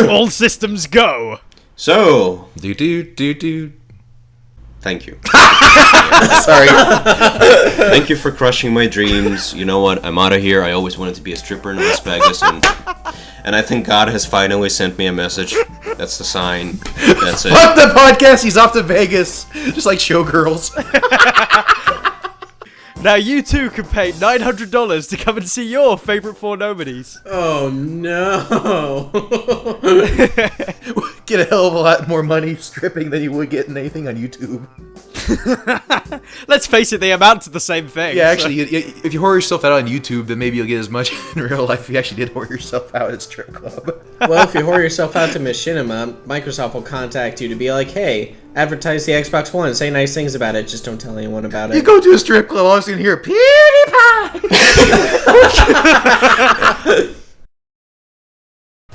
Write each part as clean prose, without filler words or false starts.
All systems go. So. Do. Thank you. Sorry. Thank you for crushing my dreams. You know what? I'm out of here. I always wanted to be a stripper in Las Vegas, and I think God has finally sent me a message. That's the sign. That's it. Fuck the podcast. He's off to Vegas, just like showgirls. Now you too can pay $900 to come and see your favorite 4 nominees. Oh no! Get a hell of a lot more money stripping than you would get in anything on YouTube. Let's face it, they amount to the same thing. Yeah, actually, if you whore yourself out on YouTube, then maybe you'll get as much in real life if you actually did whore yourself out at a strip club. Well, if you whore yourself out to Machinima, Microsoft will contact you to be like, hey, advertise the Xbox One, say nice things about it, just don't tell anyone about it. You go to a strip club, all of a sudden hear PewDiePie!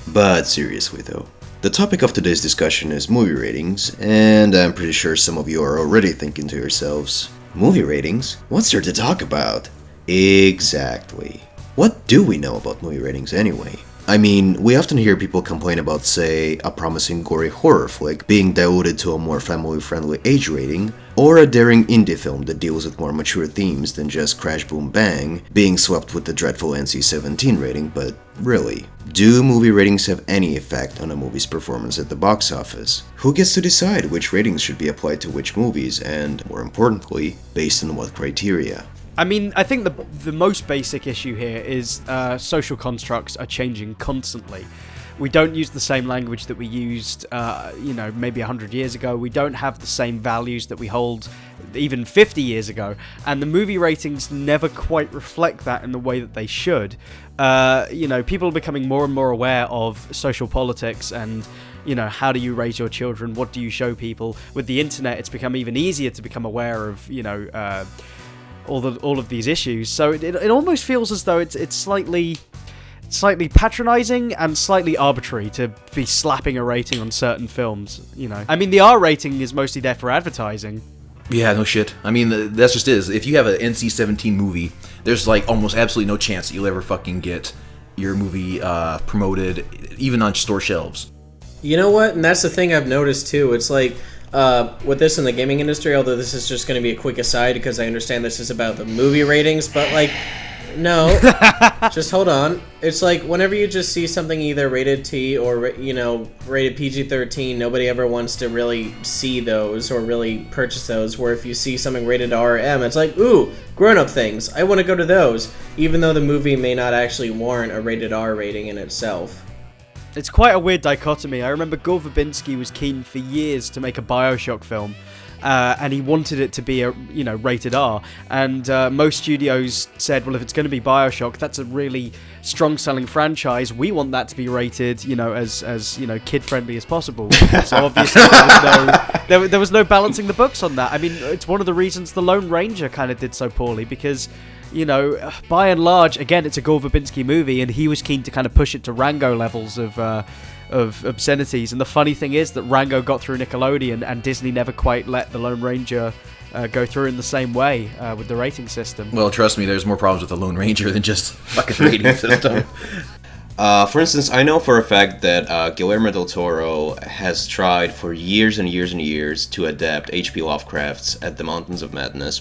But seriously though, the topic of today's discussion is movie ratings, and I'm pretty sure some of you are already thinking to yourselves, movie ratings? What's there to talk about? Exactly. What do we know about movie ratings anyway? I mean, we often hear people complain about, say, a promising gory horror flick being diluted to a more family-friendly age rating, or a daring indie film that deals with more mature themes than just Crash Boom Bang being swept with the dreadful NC-17 rating, but really, do movie ratings have any effect on a movie's performance at the box office? Who gets to decide which ratings should be applied to which movies, and, more importantly, based on what criteria? I mean, I think the most basic issue here is social constructs are changing constantly. We don't use the same language that we used, maybe 100 years ago. We don't have the same values that we hold even 50 years ago. And the movie ratings never quite reflect that in the way that they should. People are becoming more and more aware of social politics and, how do you raise your children? What do you show people? With the internet, it's become even easier to become aware of, all of these issues. So it almost feels as though it's slightly patronizing and slightly arbitrary to be slapping a rating on certain films, I mean, the R rating is mostly there for advertising. Yeah, no shit. I mean, that's just is. If you have an NC-17 movie, there's like almost absolutely no chance that you'll ever fucking get your movie promoted, even on store shelves. You know what? And that's the thing I've noticed too. It's like, with this in the gaming industry, although this is just going to be a quick aside because I understand this is about the movie ratings, but like, no, just hold on. It's like whenever you just see something either rated T or, rated PG-13, nobody ever wants to really see those or really purchase those, where if you see something rated R or M, it's like, ooh, grown-up things, I want to go to those, even though the movie may not actually warrant a rated R rating in itself. It's quite a weird dichotomy. I remember Gore Verbinski was keen for years to make a Bioshock film, and he wanted it to be rated R. And most studios said, well, if it's going to be Bioshock, that's a really strong-selling franchise. We want that to be rated, as kid-friendly as possible. So obviously there was no balancing the books on that. I mean, it's one of the reasons The Lone Ranger kind of did so poorly, because by and large, again, it's a Gore Verbinski movie, and he was keen to kind of push it to Rango levels of obscenities. And the funny thing is that Rango got through Nickelodeon, and Disney never quite let The Lone Ranger go through in the same way with the rating system. Well, trust me, there's more problems with The Lone Ranger than just fucking rating system. For instance, I know for a fact that Guillermo del Toro has tried for years and years and years to adapt H.P. Lovecraft's At the Mountains of Madness.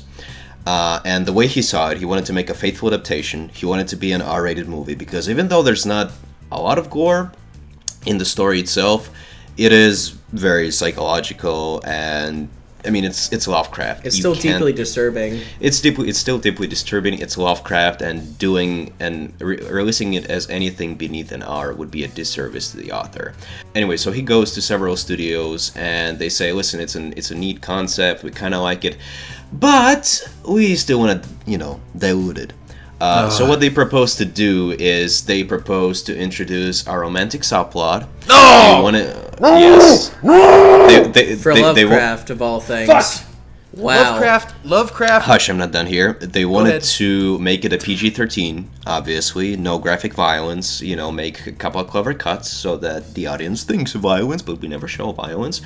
And the way he saw it, he wanted to make a faithful adaptation. He wanted to be an R-rated movie, because even though there's not a lot of gore in the story itself, it is very psychological, and I mean, it's Lovecraft. It's still deeply disturbing. It's still deeply disturbing. It's Lovecraft, and releasing it as anything beneath an R would be a disservice to the author. Anyway, so he goes to several studios, and they say, listen, it's a neat concept. We kind of like it, but we still want to, dilute it. So what they propose to do is they propose to introduce a romantic subplot. Yes. For Lovecraft, of all things. Fuck! Wow. Lovecraft. Hush, I'm not done here. They wanted to make it a PG-13, obviously. No graphic violence, make a couple of clever cuts so that the audience thinks of violence, but we never show violence.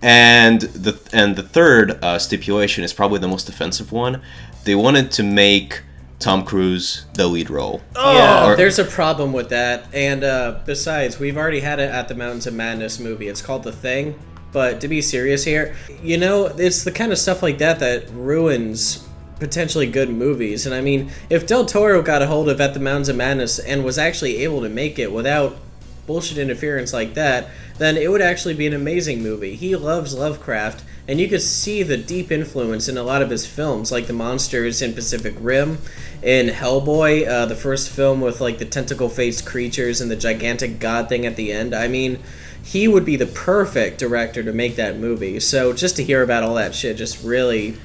And the third stipulation is probably the most offensive one. They wanted to make Tom Cruise, the lead role. Yeah, there's a problem with that. And besides, we've already had it at the Mountains of Madness movie. It's called The Thing. But to be serious here, you know, it's the kind of stuff like that ruins potentially good movies. And I mean, if Del Toro got a hold of At the Mountains of Madness and was actually able to make it without bullshit interference like that, then it would actually be an amazing movie. He loves Lovecraft, and you could see the deep influence in a lot of his films, like the monsters in Pacific Rim, in Hellboy, the first film with like the tentacle-faced creatures and the gigantic god thing at the end. I mean, he would be the perfect director to make that movie. So just to hear about all that shit just really...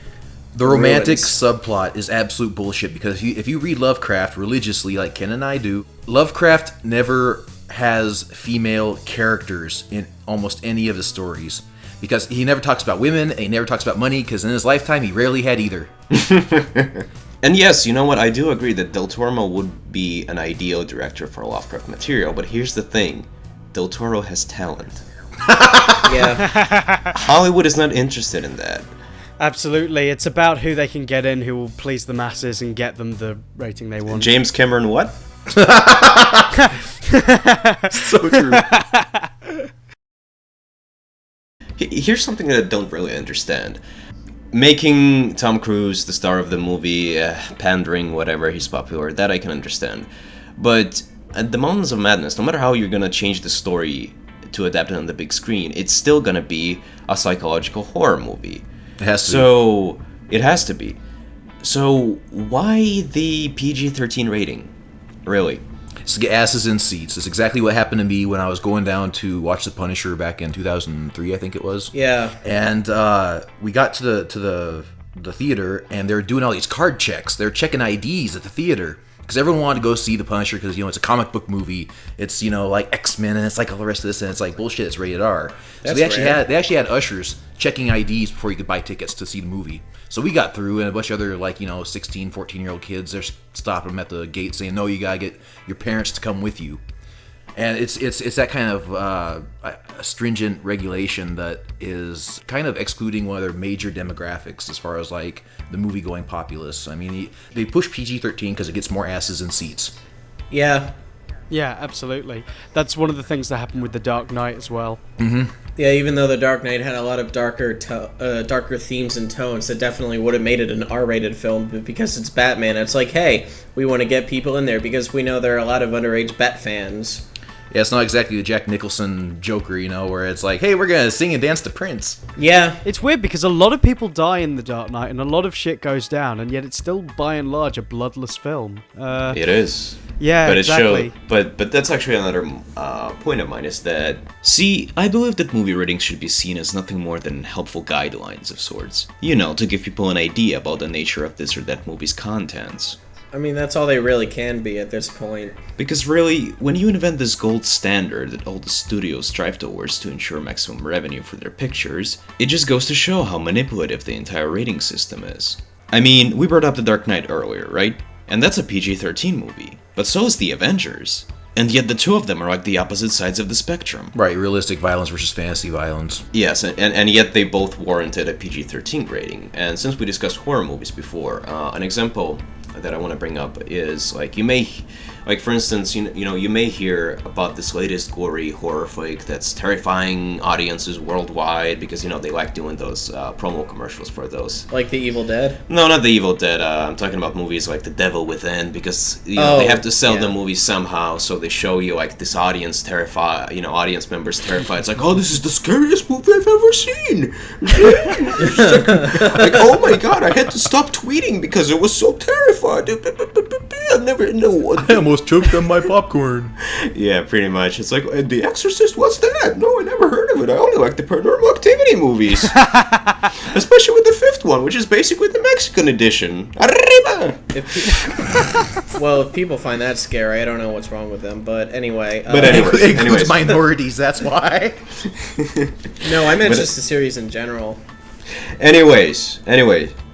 The romantic subplot is absolute bullshit, because if you read Lovecraft religiously, like Ken and I do, Lovecraft never has female characters in almost any of his stories, because he never talks about women, and he never talks about money, because in his lifetime he rarely had either. And yes, you know what, I do agree that Del Toro would be an ideal director for Lovecraft material, but here's the thing. Del Toro has talent. Yeah. Hollywood is not interested in that. Absolutely. It's about who they can get in, who will please the masses and get them the rating they want. James Cameron what? So true. Here's something that I don't really understand. Making Tom Cruise the star of the movie, pandering, whatever, he's popular, that I can understand. But at the Mountains of Madness, no matter how you're gonna change the story to adapt it on the big screen, it's still gonna be a psychological horror movie. It has to So, it has to be. So, why the PG-13 rating? Really? It's to get asses in seats. It's exactly what happened to me when I was going down to watch The Punisher back in 2003, I think it was. Yeah. And we got to the theater, and they were doing all these card checks. They're checking IDs at the theater, because everyone wanted to go see The Punisher, because, you know, it's a comic book movie. It's, you know, like X-Men, and it's like all the rest of this, and it's like, bullshit, it's rated R. So they actually had ushers checking IDs before you could buy tickets to see the movie. So we got through, and a bunch of other, like, you know, 16, 14-year-old kids, they're stopping them at the gate saying, no, you gotta get your parents to come with you. And it's that kind of stringent regulation that is kind of excluding one of their major demographics as far as, like, the movie-going populace. I mean, they push PG-13 because it gets more asses in seats. Yeah. Yeah, absolutely. That's one of the things that happened with The Dark Knight as well. Mm-hmm. Yeah, even though The Dark Knight had a lot of darker themes and tones, it definitely would have made it an R-rated film. But because it's Batman, it's like, hey, we want to get people in there because we know there are a lot of underage Bat fans. Yeah, it's not exactly the Jack Nicholson Joker, you know, where it's like, hey, we're going to sing and dance to Prince. Yeah. It's weird because a lot of people die in The Dark Knight and a lot of shit goes down, and yet it's still, by and large, a bloodless film. It is. Yeah, but exactly. But that's actually another point of mine, is that, see, I believe that movie ratings should be seen as nothing more than helpful guidelines of sorts. You know, to give people an idea about the nature of this or that movie's contents. I mean, that's all they really can be at this point. Because really, when you invent this gold standard that all the studios strive towards to ensure maximum revenue for their pictures, it just goes to show how manipulative the entire rating system is. I mean, we brought up The Dark Knight earlier, right? And that's a PG-13 movie. But so is The Avengers. And yet the two of them are like the opposite sides of the spectrum. Right, realistic violence versus fantasy violence. Yes, and yet they both warranted a PG-13 rating. And since we discussed horror movies before, an example that I want to bring up is, like, you may, like, for instance, you know, you may hear about this latest gory horror flick that's terrifying audiences worldwide because, you know, they like doing those promo commercials for those. Like The Evil Dead? No, not The Evil Dead. I'm talking about movies like The Devil Within, because, you know, they have to sell the movie somehow, so they show you, like, this audience terrified, you know, audience members terrified. It's like, oh, this is the scariest movie I've ever seen. like, oh my god, I had to stop tweeting because it was so terrifying. I never know what. I almost choked on my popcorn. Yeah, pretty much. It's like, The Exorcist, what's that? No, I never heard of it. I only like the Paranormal Activity movies. Especially with the fifth one, which is basically the Mexican edition. Arriba! If people find that scary, I don't know what's wrong with them, but anyway. It includes minorities, that's why. No, I meant just the series in general. Anyways,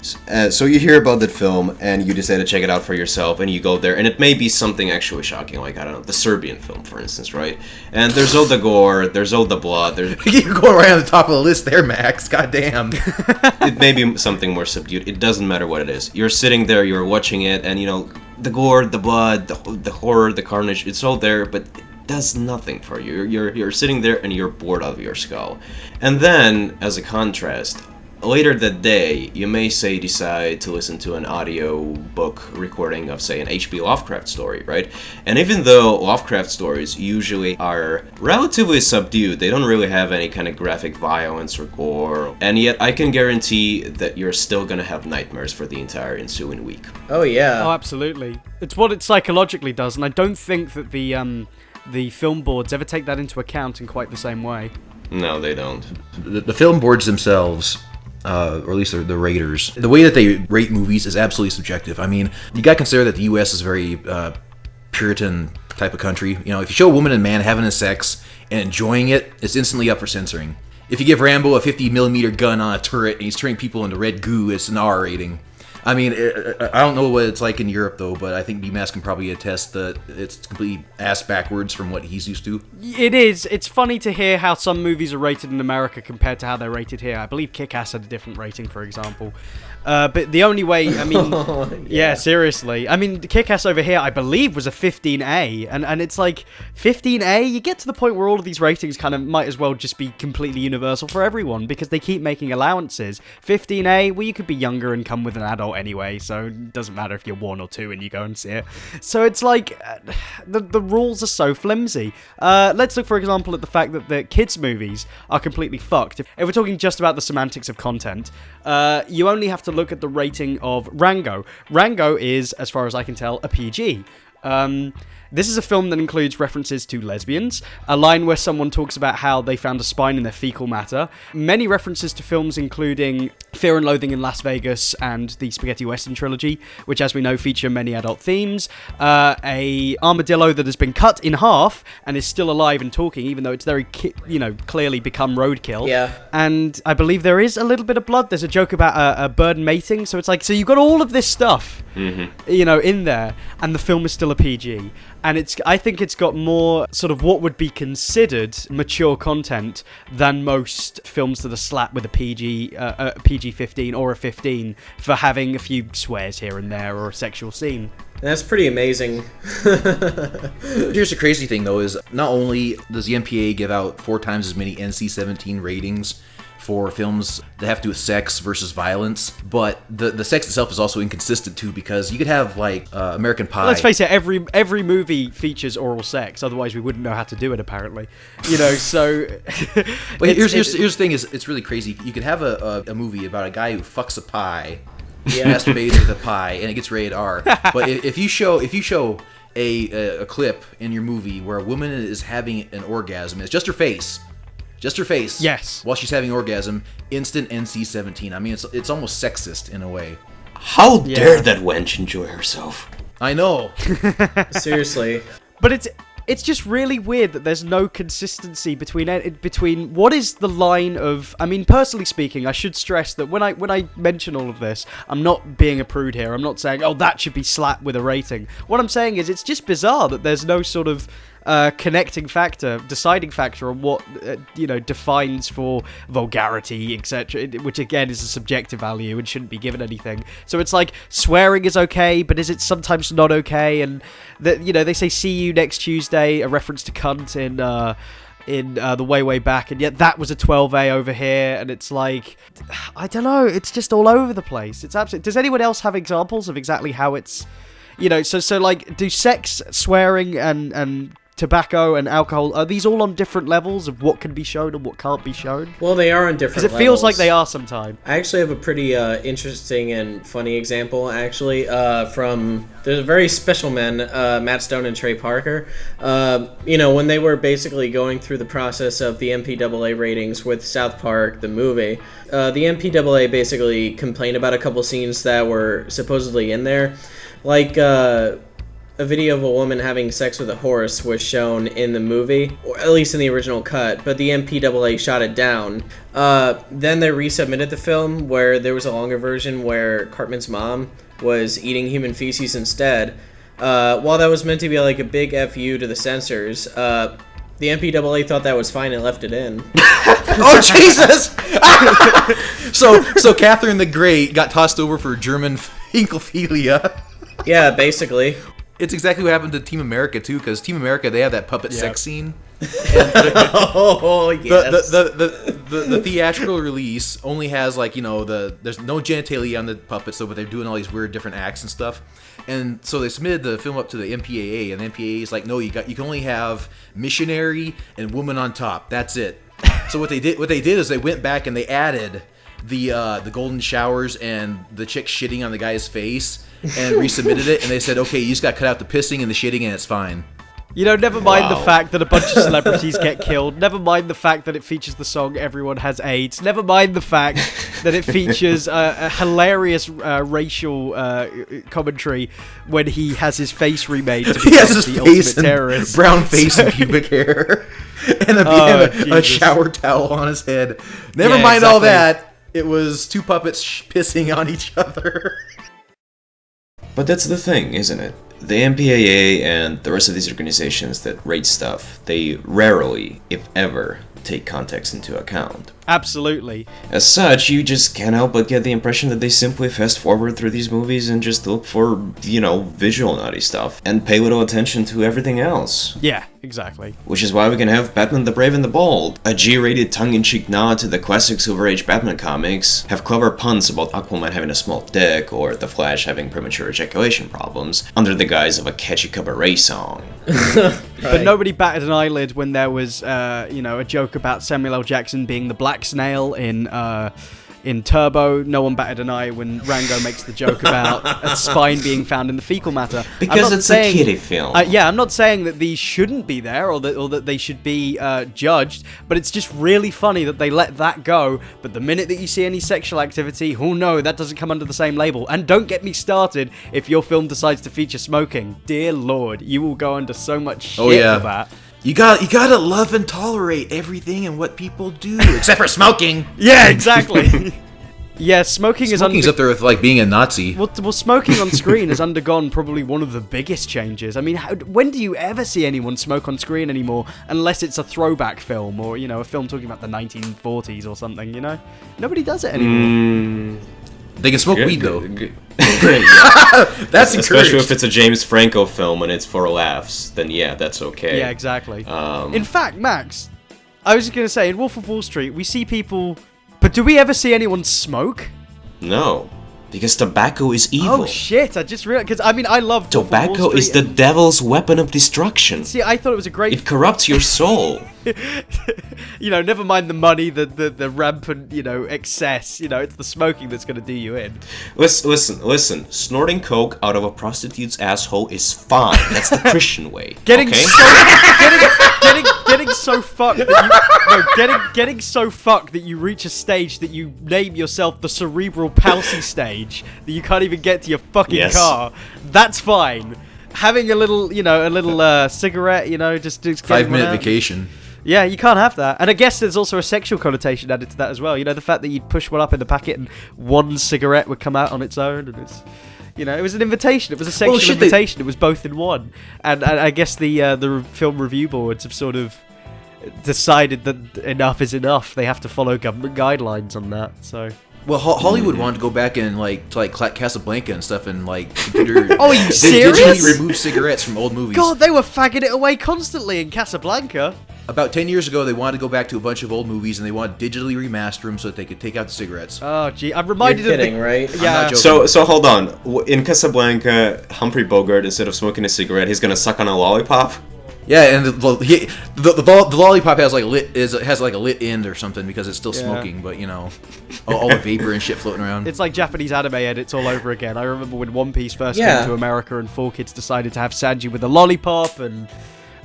So you hear about that film and you decide to check it out for yourself, and you go there, and it may be something actually shocking, like, I don't know, the Serbian film, for instance, right? And there's all the gore, there's all the blood, You're going right on the top of the list there, Max. Goddamn. it may be something more subdued. It doesn't matter what it is. You're sitting there, you're watching it, and, you know, the gore, the blood, the horror, the carnage, it's all there, but it does nothing for you. You're sitting there and you're bored out of your skull. And then, as a contrast, later that day, you may decide to listen to an audio book recording of, say, an H.P. Lovecraft story, right? And even though Lovecraft stories usually are relatively subdued, they don't really have any kind of graphic violence or gore, and yet I can guarantee that you're still gonna have nightmares for the entire ensuing week. Oh, yeah. Oh, absolutely. It's what it psychologically does, and I don't think that the film boards ever take that into account in quite the same way. No, they don't. The film boards themselves, or at least the raters, the way that they rate movies is absolutely subjective. I mean, you got to consider that the U.S. is a very Puritan type of country. You know, if you show a woman and man having a sex and enjoying it, it's instantly up for censoring. If you give Rambo a 50mm gun on a turret and he's turning people into red goo, it's an R rating. I mean, I don't know what it's like in Europe, though, but I think BMAS can probably attest that it's completely ass backwards from what he's used to. It is. It's funny to hear how some movies are rated in America compared to how they're rated here. I believe Kick-Ass had a different rating, for example. But the only way, I mean, yeah, seriously. I mean, Kick-Ass over here, I believe, was a 15A. And it's like, 15A, you get to the point where all of these ratings kind of might as well just be completely universal for everyone, because they keep making allowances. 15A, well, you could be younger and come with an adult anyway, so it doesn't matter if you're 1 or 2 and you go and see it. So it's like, the rules are so flimsy. Let's look, for example, at the fact that the kids' movies are completely fucked. If we're talking just about the semantics of content, you only have to look at the rating of Rango. Rango is, as far as I can tell, a PG. This is a film that includes references to lesbians, a line where someone talks about how they found a spine in their fecal matter, many references to films including Fear and Loathing in Las Vegas and the Spaghetti Western trilogy, which, as we know, feature many adult themes, a armadillo that has been cut in half and is still alive and talking, even though it's very, clearly become roadkill. Yeah. And I believe there is a little bit of blood. There's a joke about a bird mating, so it's like, so you've got all of this stuff, in there, and the film is still a PG. And I think it's got more sort of what would be considered mature content than most films that are slapped with a PG-15 or a 15 for having a few swears here and there or a sexual scene. That's pretty amazing. Here's the crazy thing, though, is not only does the MPAA give out 4 times as many NC-17 ratings for films that have to do with sex versus violence, but the sex itself is also inconsistent too, because you could have like American Pie. Let's face it, every movie features oral sex, otherwise we wouldn't know how to do it, apparently. So but here's the thing, is it's really crazy. You could have a movie about a guy who fucks a pie, masturbates with a pie, and it gets rated R. But if you show a clip in your movie where a woman is having an orgasm, it's just her face. Yes. While she's having orgasm, instant NC-17. I mean, it's almost sexist in a way. How dare that wench enjoy herself? I know. Seriously. But it's just really weird that there's no consistency between what is the line of. I mean, personally speaking, I should stress that when I mention all of this, I'm not being a prude here. I'm not saying, oh, that should be slapped with a rating. What I'm saying is, it's just bizarre that there's no sort of connecting factor, deciding factor on what defines for vulgarity, etc., which again is a subjective value and shouldn't be given anything. So it's like, swearing is okay, but is it sometimes not okay? And they say "see you next Tuesday," a reference to cunt in the way back, and yet that was a 12A over here, and it's like, I don't know, it's just all over the place. It's absolutely. Does anyone else have examples of exactly how it's, so like, do sex, swearing, and tobacco and alcohol, are these all on different levels of what can be shown and what can't be shown? Well, they are on different levels. Because it feels like they are sometimes. I actually have a pretty interesting and funny example, actually, from the very special men, Matt Stone and Trey Parker. When they were basically going through the process of the MPAA ratings with South Park, the movie, the MPAA basically complained about a couple scenes that were supposedly in there. Like, a video of a woman having sex with a horse was shown in the movie, or at least in the original cut, but the MPAA shot it down. Then they resubmitted the film where there was a longer version where Cartman's mom was eating human feces instead. While that was meant to be like a big FU to the censors, the MPAA thought that was fine and left it in. Oh, Jesus! So Catherine the Great got tossed over for German incophilia. Yeah, basically. It's exactly what happened to Team America, too, because Team America, they have that puppet sex scene. Oh, yes. The theatrical release only has, like, you know, there's no genitalia on the puppet, but they're doing all these weird different acts and stuff. And so they submitted the film up to the MPAA, and the MPAA is like, no, you can only have missionary and woman on top. That's it. So what they did is they went back and they added the golden showers and the chick shitting on the guy's face and resubmitted it, and they said, okay, you just got to cut out the pissing and the shitting and it's fine. You know, never mind the fact that a bunch of celebrities get killed. Never mind the fact that it features the song "Everyone Has AIDS." Never mind the fact that it features a hilarious racial commentary when he has his face remade to become the ultimate terrorist. Brown face and pubic hair, and a shower towel on his head. Never mind all that. It was two puppets pissing on each other. But that's the thing, isn't it? The MPAA and the rest of these organizations that rate stuff, they rarely, if ever, take context into account. Absolutely. As such, you just can't help but get the impression that they simply fast forward through these movies and just look for, you know, visual naughty stuff and pay little attention to everything else. Yeah, exactly. Which is why we can have Batman the Brave and the Bold, a G-rated tongue-in-cheek nod to the classic Silver Age Batman comics, have clever puns about Aquaman having a small dick or The Flash having premature ejaculation problems, under the guise of a catchy cabaret song. But nobody batted an eyelid when there was, a joke about Samuel L. Jackson being the Black Snail in Turbo. No one batted an eye when Rango makes the joke about a spine being found in the fecal matter. Because it's a kiddie film. I'm not saying that these shouldn't be there or that they should be judged, but it's just really funny that they let that go. But the minute that you see any sexual activity, oh no, that doesn't come under the same label. And don't get me started if your film decides to feature smoking. Dear Lord, you will go under so much shit for that. You gotta love and tolerate everything and what people do, except for smoking. Yeah, exactly. Yeah, smoking's up there with like being a Nazi. Well, smoking on screen has undergone probably one of the biggest changes. I mean, when do you ever see anyone smoke on screen anymore, unless it's a throwback film or a film talking about the 1940s or something? Nobody does it anymore. They can smoke weed though. That's especially if it's a James Franco film and it's for laughs. Then yeah, that's okay. Yeah, exactly. In fact, Max, I was going to say in Wolf of Wall Street we see people, but do we ever see anyone smoke? No, because tobacco is evil. Oh shit! I just realized because I love tobacco is the devil's weapon of destruction. See, I thought it was a great. It corrupts your soul. Never mind the money, the rampant, excess. It's the smoking that's going to do you in. Listen. Snorting coke out of a prostitute's asshole is fine. That's the Christian way. Getting so fucked that you reach a stage that you name yourself the cerebral palsy stage, that you can't even get to your fucking car. That's fine. Having a little cigarette, just 5-minute vacation. Yeah, you can't have that. And I guess there's also a sexual connotation added to that as well. The fact that you'd push one up in the packet and one cigarette would come out on its own, and it's, it was an invitation. It was a sexual invitation. It was both in one. And I guess the film review boards have sort of decided that enough is enough. They have to follow government guidelines on that. So. Well, Hollywood wanted to go back and like Casablanca and stuff and computer. Oh, are you serious? Digitally remove cigarettes from old movies. God, they were fagging it away constantly in Casablanca. About 10 years ago, they wanted to go back to a bunch of old movies and they wanted to digitally remaster them so that they could take out the cigarettes. Oh, gee, I'm reminded You're kidding, of right? Yeah. So hold on. In Casablanca, Humphrey Bogart, instead of smoking a cigarette, he's gonna suck on a lollipop. Yeah, and the lollipop has a lit end or something because it's still smoking, but all the vapor and shit floating around. It's like Japanese anime edits all over again. I remember when One Piece first came to America and 4Kids decided to have Sanji with a lollipop, and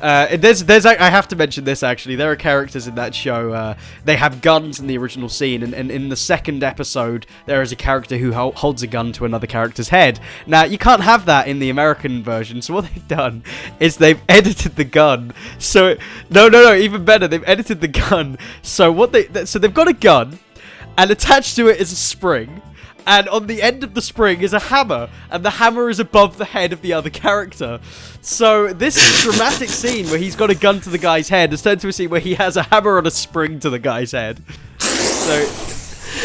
I have to mention this actually. There are characters in that show. They have guns in the original scene, and in the second episode, there is a character who holds a gun to another character's head. Now, you can't have that in the American version. So what they've done is they've edited the gun. So no, even better. They've edited the gun. So they've got a gun, and attached to it is a spring. And on the end of the spring is a hammer, and the hammer is above the head of the other character. So this dramatic scene where he's got a gun to the guy's head has turned to a scene where he has a hammer on a spring to the guy's head. So,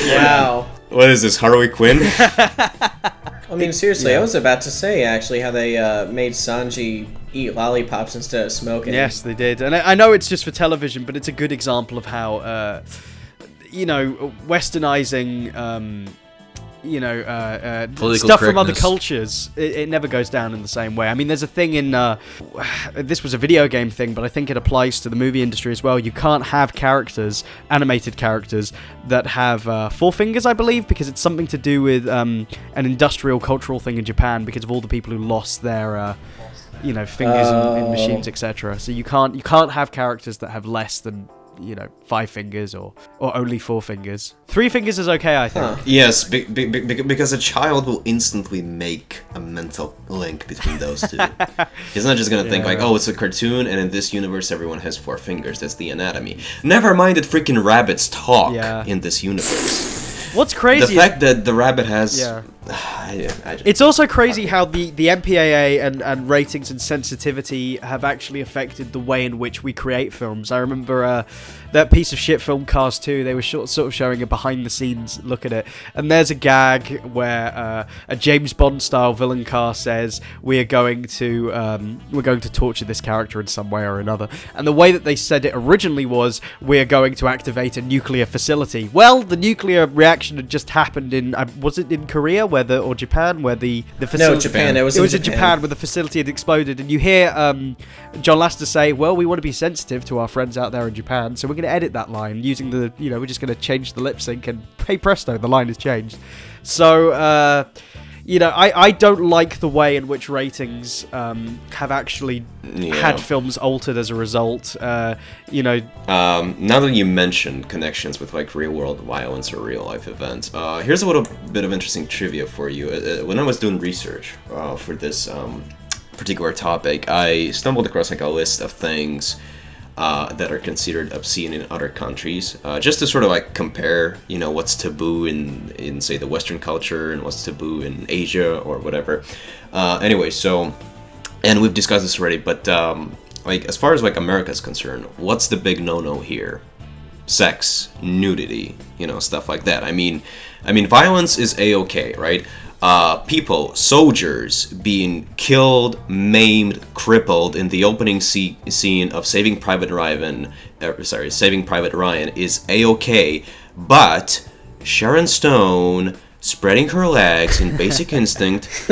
wow. What is this, Harley Quinn? I mean, seriously, I was about to say, actually, how they made Sanji eat lollipops instead of smoking. Yes, they did. And I know it's just for television, but it's a good example of how, westernizing... stuff from other cultures, it never goes down in the same way. I mean, there's a thing in this was a video game thing, but I think it applies to the movie industry as well. You can't have animated characters that have 4 fingers, I believe, because it's something to do with an industrial cultural thing in Japan because of all the people who lost their fingers in machines, etc. So you can't have characters that have less than 5 fingers or only 4 fingers. 3 fingers is okay, I think. Yes, because a child will instantly make a mental link between those two. He's not just gonna think like, oh, it's a cartoon, and in this universe everyone has 4 fingers. That's the anatomy. Never mind that freaking rabbits talk in this universe. What's crazy? The fact that the rabbit has... It's also crazy how the MPAA and ratings and sensitivity have actually affected the way in which we create films. I remember that piece of shit film Cast 2, they were sort of showing a behind-the-scenes look at it. And there's a gag where a James Bond-style villain car says, we're going to torture this character in some way or another. And the way that they said it originally was, we're going to activate a nuclear facility. Well, the nuclear reaction had just happened in, was it in Korea or Japan, where the facility... No, Japan. It was in Japan where the facility had exploded. And you hear John Lasseter say, well, we want to be sensitive to our friends out there in Japan, so we're going to edit that line using we're just going to change the lip sync, and hey presto, the line has changed. So, I don't like the way in which ratings have actually had films altered as a result. Now that you mentioned connections with like real world violence or real life events, here's a little bit of interesting trivia for you. When I was doing research for this particular topic, I stumbled across like a list of things that are considered obscene in other countries, just to sort of like compare, what's taboo in say the Western culture and what's taboo in Asia or whatever. Anyway, so, and we've discussed this already, but like as far as like America's concerned, what's the big no-no here? Sex, nudity, stuff like that. I mean, violence is a-okay, right? Soldiers being killed, maimed, crippled in the opening scene of Saving Private Ryan is a-okay, but Sharon Stone spreading her legs in Basic Instinct,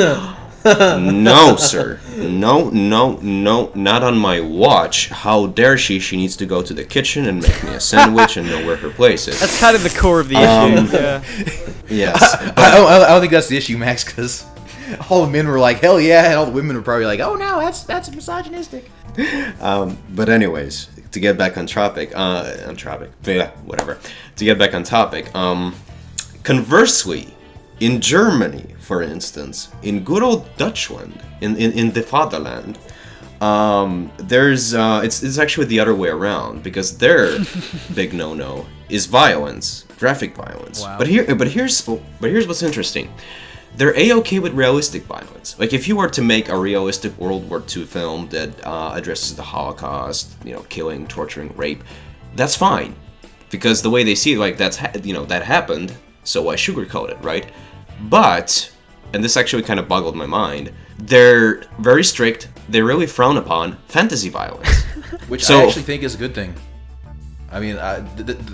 no, sir. No, not on my watch. How dare she? She needs to go to the kitchen and make me a sandwich and know where her place is. That's kind of the core of the issue. Yes. I don't think that's the issue, Max, because all the men were like, hell yeah, and all the women were probably like, oh no, that's misogynistic. But anyways, to get back on topic, To get back on topic, conversely, in Germany, for instance, in good old Dutchland, in the fatherland, there's it's actually the other way around, because their big no-no is violence, graphic violence. Wow. But here's what's interesting. They're a-okay with realistic violence. Like if you were to make a realistic World War II film that addresses the Holocaust, killing, torturing, rape, that's fine, because the way they see it, like that happened, so why sugarcoat it, right? But, and this actually kind of boggled my mind, they're very strict. They really frown upon fantasy violence, which I actually think is a good thing. I mean,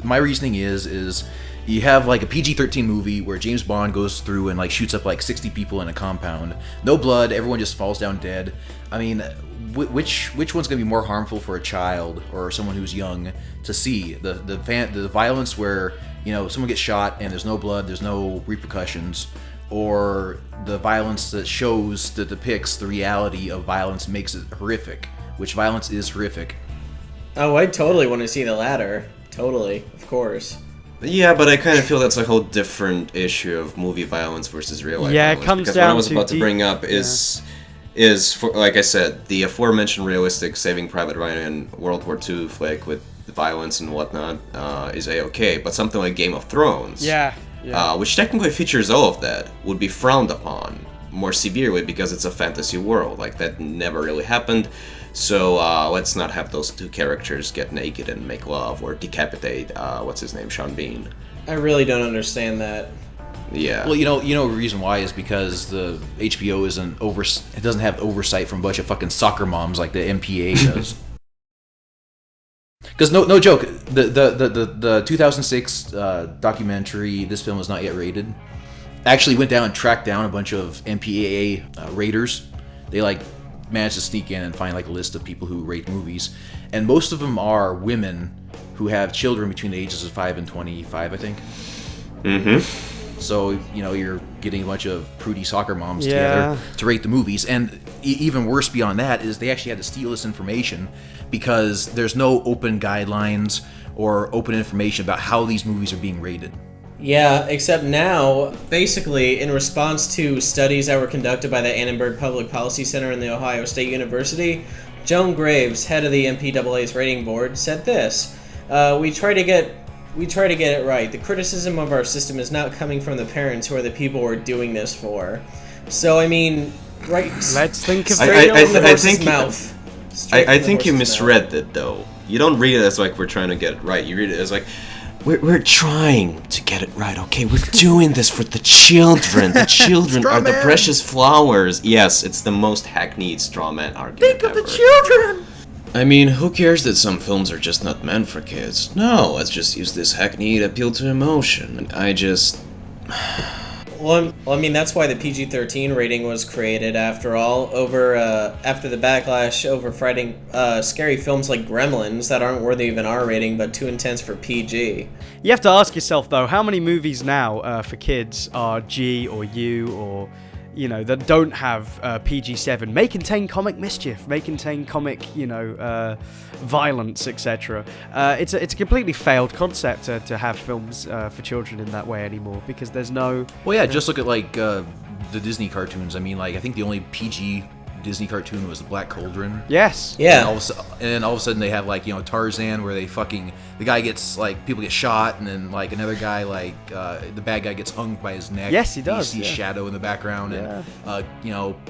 my reasoning is you have like a PG-13 movie where James Bond goes through and like shoots up like 60 people in a compound, no blood, everyone just falls down dead. I mean, which one's gonna be more harmful for a child or someone who's young to see? The violence where someone gets shot and there's no blood, there's no repercussions, or the violence that depicts the reality of violence, makes it horrific. which violence is horrific. Oh, I totally want to see the latter. Totally, of course. Yeah, but I kind of feel that's a whole different issue of movie violence versus real life Yeah, violence. it comes because down what I was to about to bring up is for, like I said, the aforementioned realistic Saving Private Ryan World War II flick with the violence and whatnot is A-okay, but something like Game of Thrones, which technically features all of that, would be frowned upon more severely because it's a fantasy world. Like, that never really happened. So let's not have those two characters get naked and make love or decapitate what's his name, Sean Bean. I really don't understand that. Yeah. Well, you know, the reason why is because the HBO it doesn't have oversight from a bunch of fucking soccer moms like the MPAA does. Because no joke, the 2006 documentary, This Film Is Not Yet Rated, actually went down and tracked down a bunch of MPAA raiders. They managed to sneak in and find a list of people who rate movies, and most of them are women who have children between the ages of 5 and 25, I think. Mm-hmm. So you're getting a bunch of prudy soccer moms together to rate the movies, and even worse beyond that is they actually had to steal this information because there's no open guidelines or open information about how these movies are being rated. Yeah, except now, basically, in response to studies that were conducted by the Annenberg Public Policy Center in The Ohio State University, Joan Graves, head of the MPAA's rating board, said this: "We try to get it right. The criticism of our system is not coming from the parents who are the people we're doing this for." So, I mean, right? Let's think of straight on the horse's mouth. I think you misread it, though. You don't read it as we're trying to get it right. You read it as we're trying to get it right, okay? We're doing this for the children. The children are the precious flowers. Yes, it's the most hackneyed straw man argument Think of ever. the children! I mean, who cares that some films are just not meant for kids? No, let's just use this hackneyed appeal to emotion. Well, I mean, that's why the PG-13 rating was created, after all, after the backlash over fighting scary films like Gremlins that aren't worthy of an R rating but too intense for PG. You have to ask yourself, though, how many movies now for kids are G or U or, that don't have PG-7, may contain comic mischief, may contain comic, violence, etc. It's a completely failed concept to have films for children in that way anymore, because there's no... Well, yeah, just look at the Disney cartoons. I mean, I think the only PG Disney cartoon was The Black Cauldron. Yes. Yeah. And then all of a sudden they have Tarzan, where the guy gets people get shot, and then another guy the bad guy gets hung by his neck. Yes, he does. You see Shadow in the background, and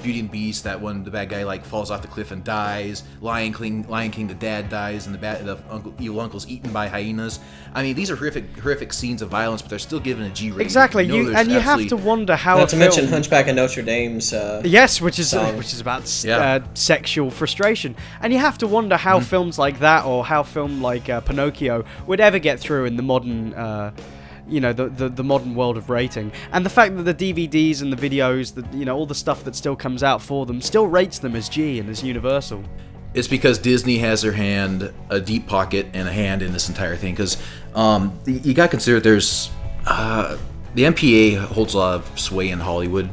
Beauty and Beast, that one, the bad guy falls off the cliff and dies. Lion King, the dad dies, and the evil uncle's eaten by hyenas. I mean, these are horrific scenes of violence, but they're still given a G rating. Exactly. You have to wonder how. Not to mention Hunchback of Notre Dame's. Yes, which is about sexual frustration, and you have to wonder how films like that, or how film like Pinocchio, would ever get through in the modern the modern world of rating. And the fact that the DVDs and the videos, all the stuff that still comes out for them still rates them as G and as universal. It's because Disney has a deep pocket and a hand in this entire thing, because you got to consider there's the MPA holds a lot of sway in Hollywood.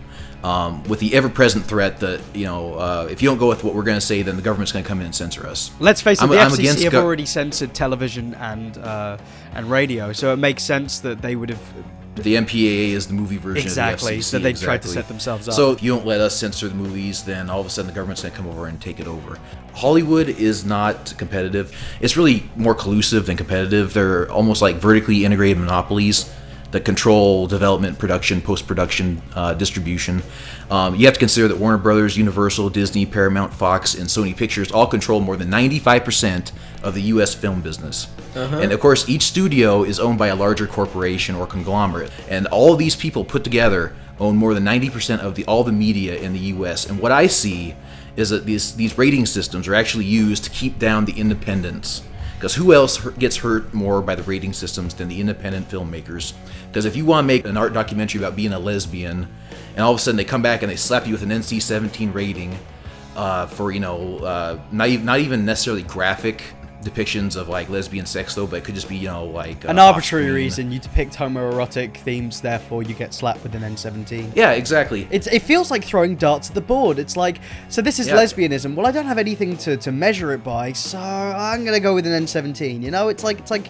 With the ever-present threat that, if you don't go with what we're going to say, then the government's going to come in and censor us. Let's face it, the FCC have already censored television and radio, so it makes sense that they would have... The MPAA is the movie version of the FCC. So they tried to set themselves up. So if you don't let us censor the movies, then all of a sudden the government's going to come over and take it over. Hollywood is not competitive. It's really more collusive than competitive. They're almost like vertically integrated monopolies that control development, production, post-production, distribution. You have to consider that Warner Brothers, Universal, Disney, Paramount, Fox, and Sony Pictures all control more than 95% of the U.S. film business. And of course, each studio is owned by a larger corporation or conglomerate. And all these people put together own more than 90% of all the media in the U.S. And what I see is that these rating systems are actually used to keep down the independents. Because who else gets hurt more by the rating systems than the independent filmmakers? Because if you want to make an art documentary about being a lesbian, and all of a sudden they come back and they slap you with an NC-17 rating for not even necessarily graphic depictions of like lesbian sex though, but it could just be, you know, like an arbitrary off-screen. reason. You depict homoerotic themes, therefore you get slapped with an N17. Yeah, exactly. It feels like throwing darts at the board. It's like, so this is lesbianism. Well, I don't have anything to measure it by, so I'm gonna go with an N17. You know, it's like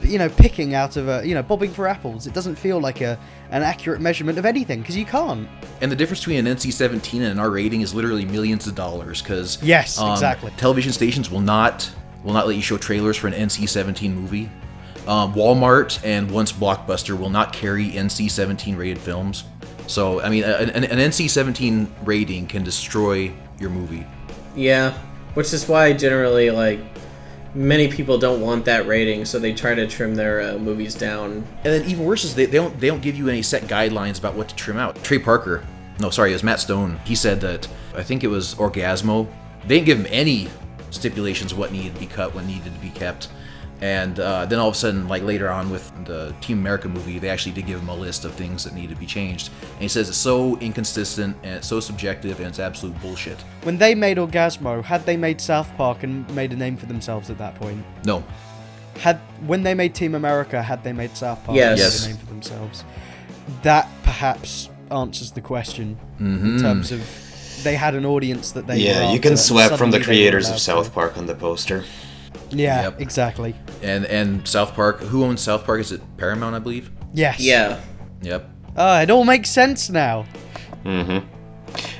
you know, picking out of you know, bobbing for apples. It doesn't feel like an accurate measurement of anything, because you can't. And the difference between an NC-17 and an R rating is literally millions of dollars, because yes, exactly. Television stations will not let you show trailers for an NC-17 movie. Walmart and once Blockbuster will not carry NC-17 rated films. So, I mean, an NC-17 rating can destroy your movie. Yeah, which is why generally, like, many people don't want that rating, so they try to trim their movies down. And then even worse is they don't give you any set guidelines about what to trim out. Trey Parker, no, sorry, it was Matt Stone. He said that, I think it was Orgasmo, they didn't give him any stipulations of what needed to be cut, what needed to be kept. And then all of a sudden, like later on with the Team America movie, they actually did give him a list of things that needed to be changed. And he says it's so inconsistent and it's so subjective and it's absolute bullshit. When they made Orgasmo, had they made South Park and made a name for themselves at that point? No. When they made Team America, had they made South Park Yes. and made a name for themselves? That perhaps answers the question in terms of they had an audience that they were you can after, sweat and from the suddenly they were creators of allowed South to. Park on the poster. Yeah, Yep. exactly. And South Park, who owns South Park? Is it Paramount, I believe? Yes. Yeah. Yep. It all makes sense now.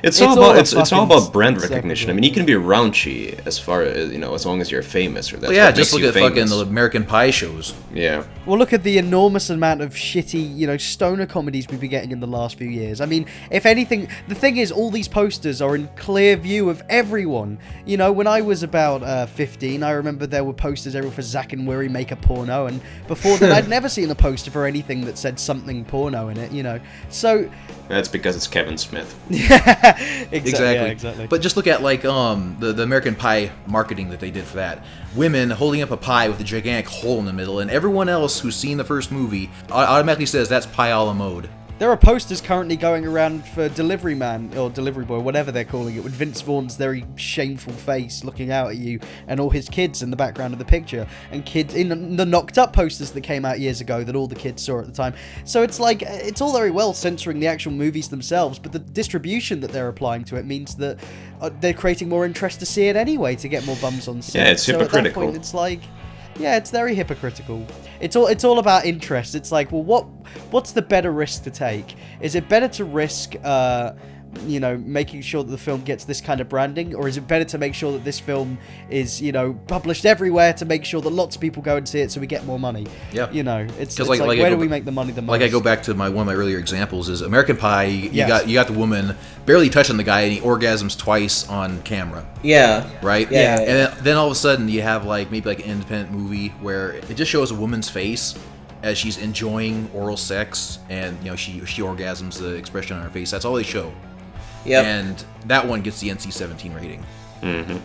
It's all all a about fucking brand separate recognition. I mean, you can be raunchy as far as, you know, as long as you're famous, or that's Well, yeah, what just makes look you at fucking famous. the American Pie shows. Yeah. Well, look at the enormous amount of shitty, you know, stoner comedies we've been getting in the last few years. I mean, if anything, the thing is, all these posters are in clear view of everyone. You know, when I was about 15, I remember there were posters everywhere for Zack and Wiri make a porno, and before that, I'd never seen a poster for anything that said something porno in it, you know. So... That's because it's Kevin Smith. Exactly. Yeah, exactly. But just look at like the American Pie marketing that they did for that. Women holding up a pie with a gigantic hole in the middle, and everyone else who's seen the first movie automatically says that's pie a la mode. There are posters currently going around for Delivery Man, or Delivery Boy, whatever they're calling it, with Vince Vaughn's very shameful face looking out at you, and all his kids in the background of the picture, and kids in the Knocked Up posters that came out years ago that all the kids saw at the time. So it's like, it's all very well censoring the actual movies themselves, but the distribution that they're applying to it means that they're creating more interest to see it anyway, to get more bums on set. Yeah, it's so at that hypocritical. point, it's like... Yeah, it's very hypocritical. It's all about interest. It's like, well, what's the better risk to take? Is it better to risk, you know, making sure that the film gets this kind of branding, or is it better to make sure that this film is, you know, published everywhere to make sure that lots of people go and see it so we get more money? Yeah. You know, it's like where do we make the money the most? Like I go back to one of my earlier examples is American Pie. You Yes. got the woman barely touching the guy and he orgasms twice on camera. Yeah. Right? Yeah. And then all of a sudden you have like maybe like an independent movie where it just shows a woman's face as she's enjoying oral sex, and you know she orgasms, the expression on her face. That's all they show. Yep. And that one gets the NC-17 rating.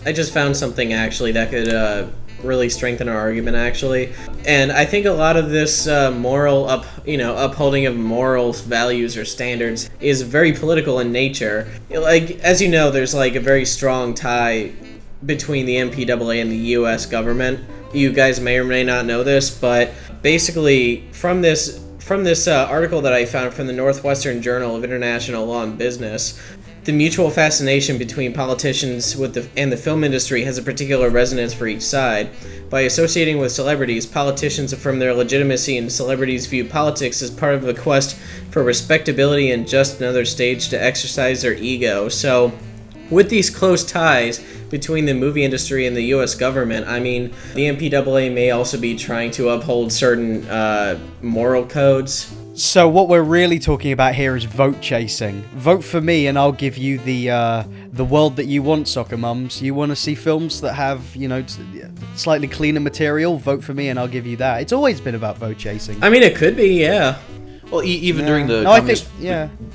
I just found something actually that could really strengthen our argument actually, and I think a lot of this upholding of moral values or standards is very political in nature. Like, as you know, there's like a very strong tie between the MPAA and the U.S. government. You guys may or may not know this, but basically from this article that I found from the Northwestern Journal of International Law and Business, the mutual fascination between politicians and the film industry has a particular resonance for each side. By associating with celebrities, politicians affirm their legitimacy, and celebrities view politics as part of a quest for respectability and just another stage to exercise their ego. So, with these close ties between the movie industry and the U.S. government, I mean, the MPAA may also be trying to uphold certain moral codes. So what we're really talking about here is vote chasing. Vote for me and I'll give you the world that you want, soccer mums. You want to see films that have, you know, slightly cleaner material? Vote for me and I'll give you that. It's always been about vote chasing. I mean, it could be, yeah. Well, even during the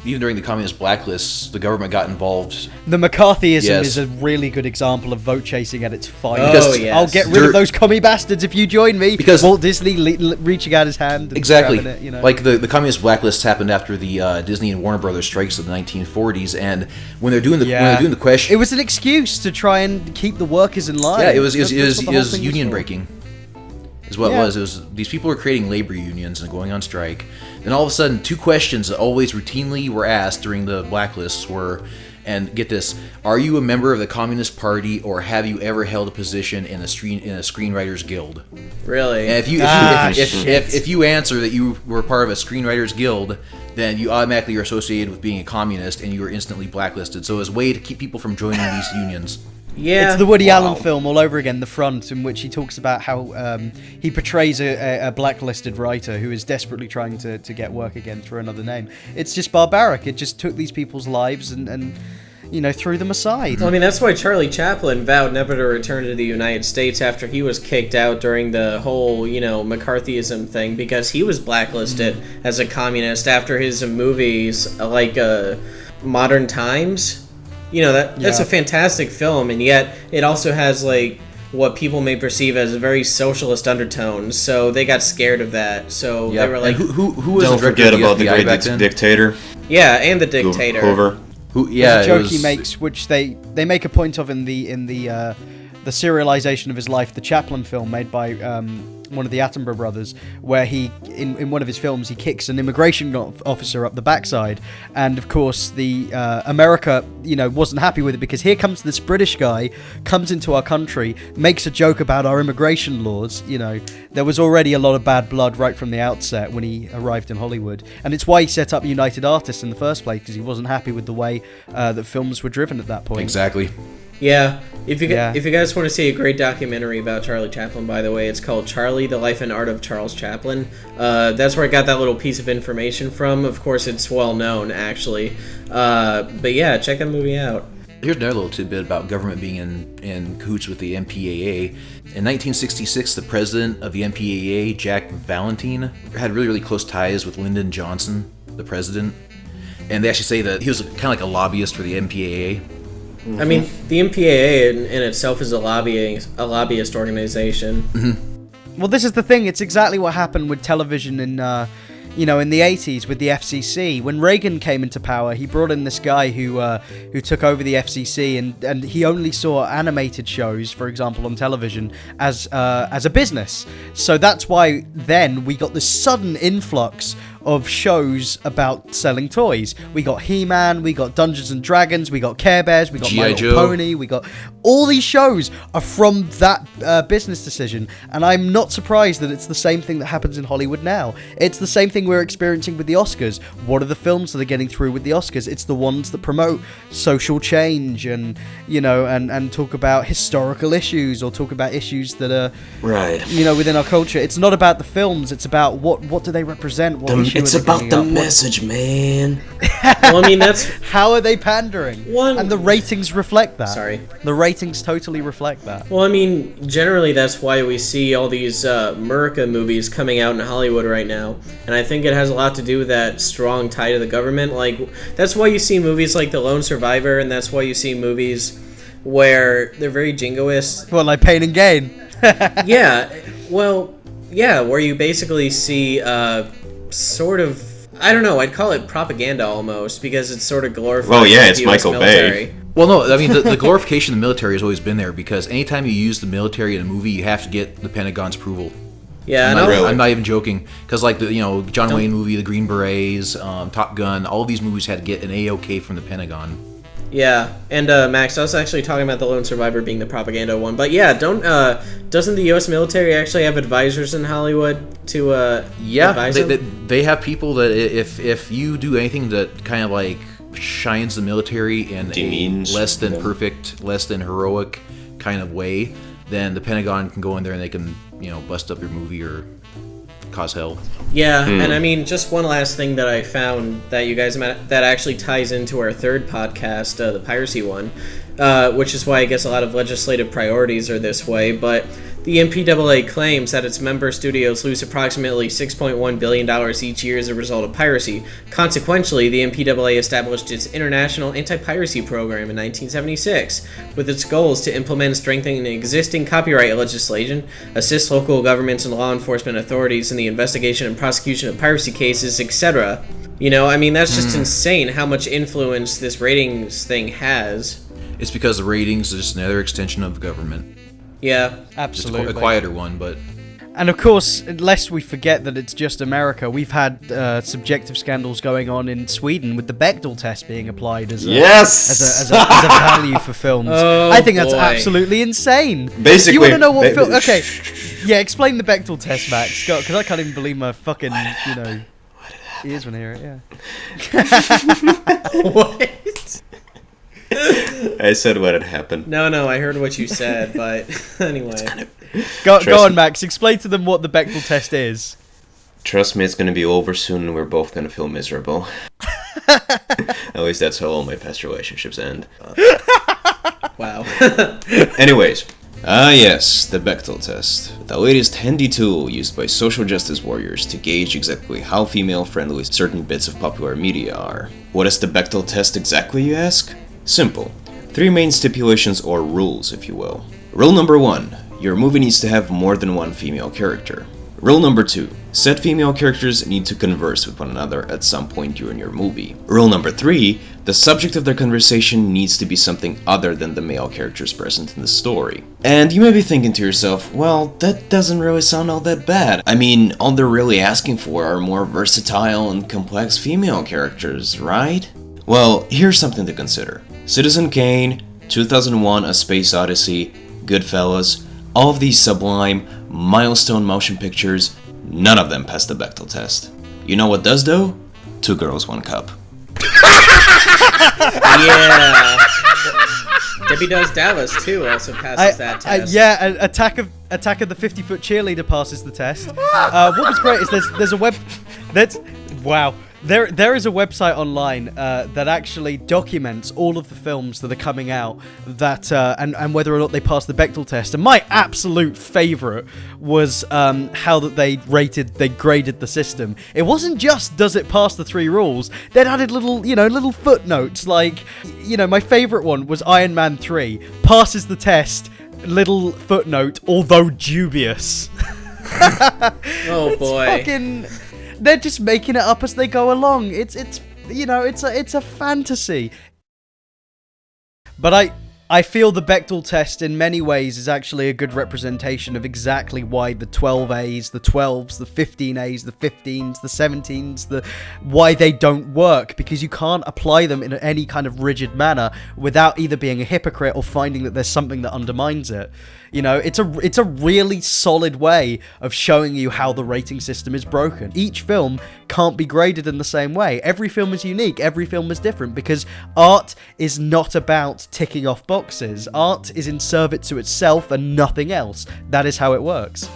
even during the communist blacklists, the government got involved. The McCarthyism is a really good example of vote chasing at its finest. I'll get rid of those commie bastards if you join me. Because Walt Disney reaching out his hand. And exactly. it, you know. Like the communist blacklists happened after the Disney and Warner Brothers strikes of the 1940s, and when they're doing the question, it was an excuse to try and keep the workers in line. Yeah, it was union breaking. Is what it was. It was these people were creating labor unions and going on strike. Then all of a sudden, two questions that always routinely were asked during the blacklists were, and get this: are you a member of the Communist Party, or have you ever held a position in a screenwriters guild? Really? And if you answer that you were part of a screenwriters guild, then you automatically are associated with being a communist, and you are instantly blacklisted. So it was a way to keep people from joining these unions. Yeah, it's the Woody Allen film all over again, The Front, in which he talks about how he portrays a blacklisted writer who is desperately trying to get work again through another name. It's just barbaric. It just took these people's lives and threw them aside. Well, I mean, that's why Charlie Chaplin vowed never to return to the United States after he was kicked out during the whole, McCarthyism thing, because he was blacklisted as a communist after his movies like Modern Times. That's a fantastic film, and yet it also has like what people may perceive as very socialist undertones. So they got scared of that. So they were like, "Who was Don't the director forget of the about the FBI great back then?" dictator. Yeah, and the dictator. Hoover. There's a joke he makes, which they make a point of in the serialization of his life, the Chaplin film made by one of the Attenborough brothers, where he, in one of his films, he kicks an immigration officer up the backside, and of course the America, wasn't happy with it, because here comes this British guy, comes into our country, makes a joke about our immigration laws. There was already a lot of bad blood right from the outset when he arrived in Hollywood, and it's why he set up United Artists in the first place, because he wasn't happy with the way that films were driven at that point. Exactly. Yeah, if you guys want to see a great documentary about Charlie Chaplin, by the way, it's called Charlie: The Life and Art of Charles Chaplin. That's where I got that little piece of information from. Of course, it's well known, actually. But yeah, check that movie out. Here's another little tidbit about government being in cahoots with the MPAA. In 1966, the president of the MPAA, Jack Valentine, had really, really close ties with Lyndon Johnson, the president. And they actually say that he was kind of like a lobbyist for the MPAA. I mean, the MPAA in itself is a lobbyist organization. Mm-hmm. Well, this is the thing. It's exactly what happened with television in the 80s with the FCC. When Reagan came into power, he brought in this guy who took over the FCC, and he only saw animated shows, for example, on television as a business. So that's why then we got this sudden influx of shows about selling toys. We got He-Man, we got Dungeons and Dragons, we got Care Bears, we got My Little Pony, we got all these shows are from that business decision, and I'm not surprised that it's the same thing that happens in Hollywood now. It's the same thing we're experiencing with the Oscars. What are the films that are getting through with the Oscars? It's the ones that promote social change and and talk about historical issues, or talk about issues that are within our culture. It's not about the films, it's about what do they represent, it's about the message, man. Well, I mean, that's... How are they pandering? And the ratings reflect that. Sorry. The ratings totally reflect that. Well, I mean, generally that's why we see all these America movies coming out in Hollywood right now. And I think it has a lot to do with that strong tie to the government. Like, that's why you see movies like The Lone Survivor, and that's why you see movies where they're very jingoist. Well, like Pain and Gain. Where you basically see... sort of, I don't know, I'd call it propaganda almost, because it's sort of glorified. Well, yeah, it's Michael Bay. Well, no, I mean, the glorification of the military has always been there, because anytime you use the military in a movie, you have to get the Pentagon's approval. Yeah, I'm not even joking, because like the John Wayne movie, The Green Berets, Top Gun, all of these movies had to get an A-OK from the Pentagon. Yeah, and Max, I was actually talking about The Lone Survivor being the propaganda one, but yeah, doesn't the U.S. military actually have advisors in Hollywood to advise them? They have people that if you do anything that kind of like shines the military in a less than perfect, less than heroic kind of way, then the Pentagon can go in there and they can bust up your movie or cause hell. Yeah, and I mean, just one last thing that I found that you guys that actually ties into our third podcast, the piracy one, which is why I guess a lot of legislative priorities are this way. But The MPAA claims that its member studios lose approximately $6.1 billion each year as a result of piracy. Consequently, the MPAA established its International Anti-Piracy Program in 1976, with its goals to implement strengthening existing copyright legislation, assist local governments and law enforcement authorities in the investigation and prosecution of piracy cases, etc. You know, I mean, that's just insane how much influence this ratings thing has. It's because the ratings is just another extension of the government. Yeah. Absolutely. Just a quieter one, but... And of course, lest we forget that it's just America, we've had subjective scandals going on in Sweden with the Bechdel Test being applied as a, as a value for films. Oh, I think that's boy. absolutely insane. Basically, you want to know what film? Okay, yeah, explain the Bechdel Test, Max, because I can't even believe my fucking ears when I hear it. Yeah. What? I said what had happened. No, I heard what you said, but anyway. Go on, Max. Explain to them what the Bechdel Test is. Trust me, it's gonna be over soon and we're both gonna feel miserable. At least that's how all my past relationships end. Wow. Anyways. Yes, the Bechdel Test. The latest handy tool used by social justice warriors to gauge exactly how female-friendly certain bits of popular media are. What is the Bechdel Test exactly, you ask? Simple. 3 main stipulations or rules, if you will. Rule number 1. Your movie needs to have more than one female character. Rule number 2. Said female characters need to converse with one another at some point during your movie. Rule number 3. The subject of their conversation needs to be something other than the male characters present in the story. And you may be thinking to yourself, well, that doesn't really sound all that bad. I mean, all they're really asking for are more versatile and complex female characters, right? Well, here's something to consider. Citizen Kane, 2001: A Space Odyssey, Goodfellas, all of these sublime, milestone motion pictures, none of them passed the Bechdel test. You know what does though? 2 Girls, 1 Cup. Yeah. Debbie Does Dallas too also passes that test. Attack of the 50-foot cheerleader passes the test. What was great is there's a web that's wow. There is a website online that actually documents all of the films that are coming out that and whether or not they pass the Bechdel test. And my absolute favorite was how that they graded the system. It wasn't just does it pass the 3 rules. They'd added little footnotes like my favorite one was Iron Man 3 passes the test. Little footnote, although dubious. Oh boy. They're just making it up as they go along. It's a fantasy. But I feel the Bechdel test in many ways is actually a good representation of exactly why the 12As, the 12s, the 15As, the 15s, the 17s, why they don't work, because you can't apply them in any kind of rigid manner without either being a hypocrite or finding that there's something that undermines it. It's a really solid way of showing you how the rating system is broken. Each film can't be graded in the same way. Every film is unique. Every film is different because art is not about ticking off boxes. Art is in service to itself and nothing else. That is how it works.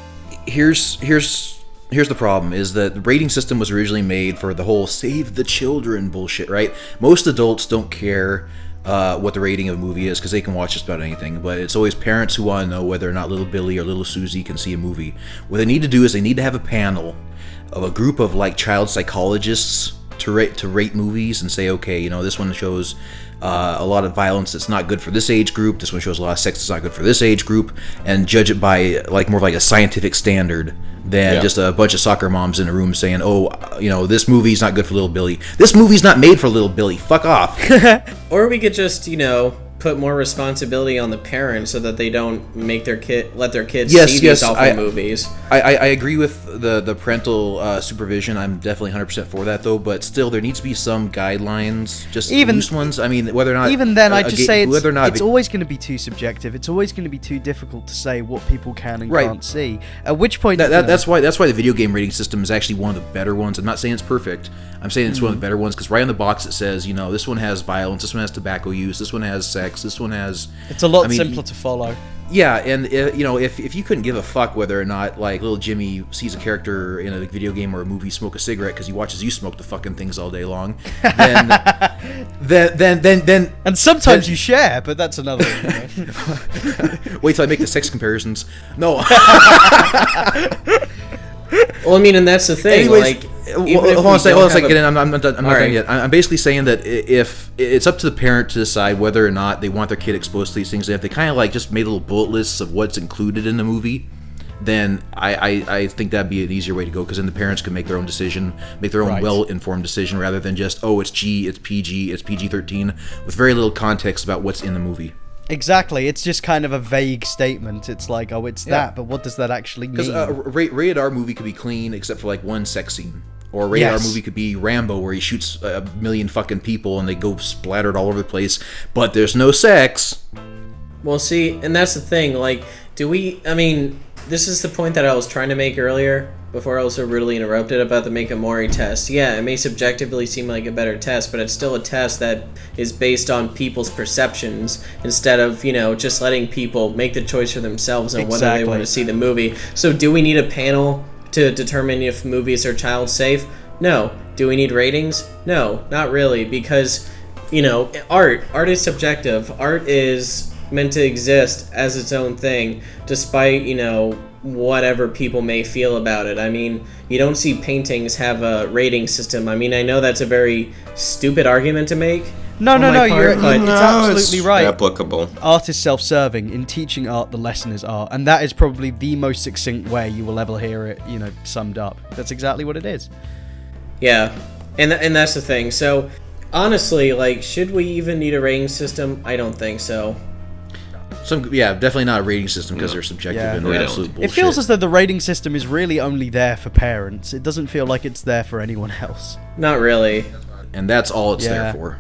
Here's the problem, is that the rating system was originally made for the whole save the children bullshit, right? Most adults don't care what the rating of a movie is because they can watch just about anything, but it's always parents who want to know whether or not little Billy or little Susie can see a movie. What they need to do is they need to have a panel of a group of child psychologists to rate movies and say, okay, this one shows a lot of violence that's not good for this age group, this one shows a lot of sex that's not good for this age group, and judge it by more of a scientific standard than just a bunch of soccer moms in a room saying, this movie's not good for little Billy. This movie's not made for little Billy. Fuck off. Or we could just, put more responsibility on the parents so that they don't let their kids see these awful movies. I agree with the parental supervision. I'm definitely 100% for that though, but still there needs to be some guidelines, just loose ones. I mean, whether or not even then I just say it's always going to be too subjective. It's always going to be too difficult to say what people can and can't see. At which point that's why the video game rating system is actually one of the better ones. I'm not saying it's perfect. I'm saying it's one of the better ones because right on the box it says, this one has violence, this one has tobacco use, this one has sex, complex. This one has... It's a lot simpler to follow. Yeah, and if you couldn't give a fuck whether or not like little Jimmy sees a character in a video game or a movie smoke a cigarette because he watches you smoke the fucking things all day long, then and sometimes you share, but that's another thing. Wait till I make the sex comparisons. No. Well, I mean, and that's the thing. Anyways, hold on a second. I'm not done right. yet. I'm basically saying that if it's up to the parent to decide whether or not they want their kid exposed to these things, and if they kind of like just made little bullet lists of what's included in the movie, then I think that'd be an easier way to go, because then the parents can make their own decision, make their own well-informed decision, rather than just, it's G, it's PG, it's PG-13, with very little context about what's in the movie. Exactly, it's just kind of a vague statement. It's like, it's that, but what does that actually mean? Because a rated R movie could be clean except for like one sex scene. Or a rated R movie could be Rambo, where he shoots a million fucking people and they go splattered all over the place, but there's no sex. Well, see, and that's the thing, like, this is the point that I was trying to make earlier, before I was so rudely interrupted, about the Make-A-Mori test. Yeah, it may subjectively seem like a better test, but it's still a test that is based on people's perceptions, instead of, just letting people make the choice for themselves on whether they want to see the movie. So do we need a panel to determine if movies are child safe? No. Do we need ratings? No, not really, because, art is subjective. Art is meant to exist as its own thing, despite, whatever people may feel about it. I mean, you don't see paintings have a rating system. I mean, I know that's a very stupid argument to make. No, it's absolutely right. Applicable. Art is self-serving. In teaching art, the lesson is art, and that is probably the most succinct way you will ever hear it, summed up. That's exactly what it is. Yeah, and that's the thing. So, honestly, like, should we even need a rating system? I don't think so. Definitely not a rating system, because they're subjective and absolute bullshit. It feels as though the rating system is really only there for parents. It doesn't feel like it's there for anyone else. Not really. And that's all it's there for.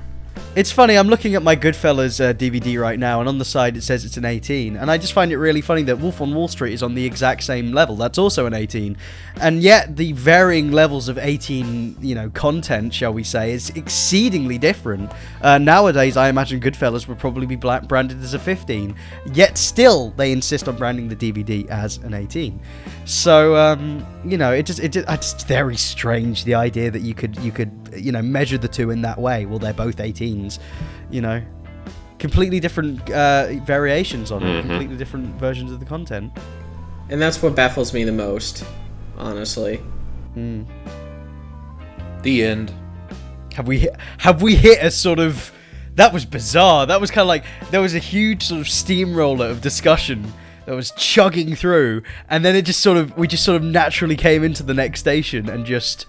It's funny, I'm looking at my Goodfellas DVD right now, and on the side it says it's an 18, and I just find it really funny that Wolf on Wall Street is on the exact same level. That's also an 18, and yet the varying levels of 18, content, shall we say, is exceedingly different. Nowadays, I imagine Goodfellas would probably be branded as a 15, yet still they insist on branding the DVD as an 18. So, it's very strange, the idea that you could measure the two in that way. Well, they're both 18s, completely different variations on it, completely different versions of the content. And that's what baffles me the most, honestly. The end. Have we hit a sort of... That was bizarre. That was kind of like... There was a huge sort of steamroller of discussion that was chugging through, and then we just sort of naturally came into the next station and just...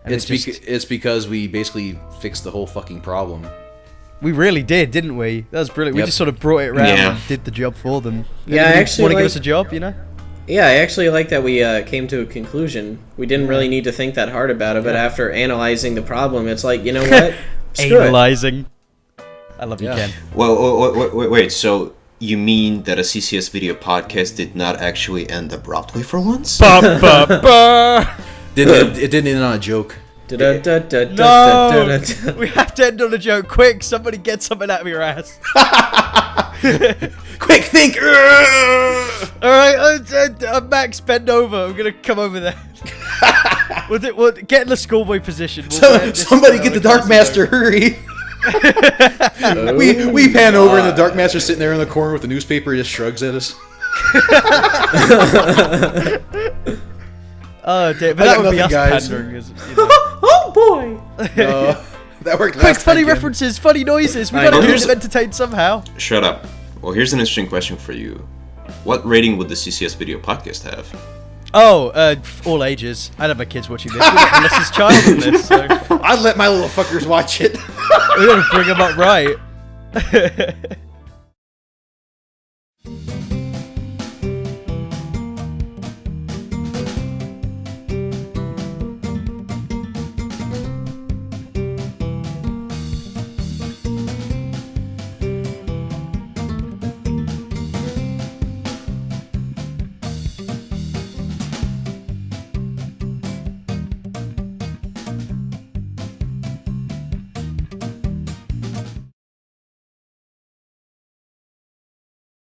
It's because we basically fixed the whole fucking problem. We really did, didn't we? That was brilliant. Yep. We just sort of brought it around and did the job for them. Yeah, I actually want to give us a job, Yeah, I actually like that we came to a conclusion. We didn't really need to think that hard about it, but after analyzing the problem, it's like, you know what? Analyzing. I love you, Ken. Well, wait, so you mean that a CCS Video Podcast did not actually end abruptly for once? It didn't end on a joke. No! We have to end on a joke. Quick, somebody get something out of your ass. Quick, think! Alright, Max, bend over. I'm going to come over there. We'll get in the schoolboy position. Somebody get the Dark Master, hurry! we pan over and the Dark Master's sitting there in the corner with the newspaper. He just shrugs at us. Oh, dear. But that would be us pandering. Oh, boy! That worked. Quick, funny references, funny noises. We gotta keep them entertained somehow. Shut up. Well, here's an interesting question for you. What rating would the CCS Video Podcast have? Oh, all ages. I'd have my kids watching this. We don't have Melissa's child in this, so... I'd let my little fuckers watch it. We're gonna bring them up right.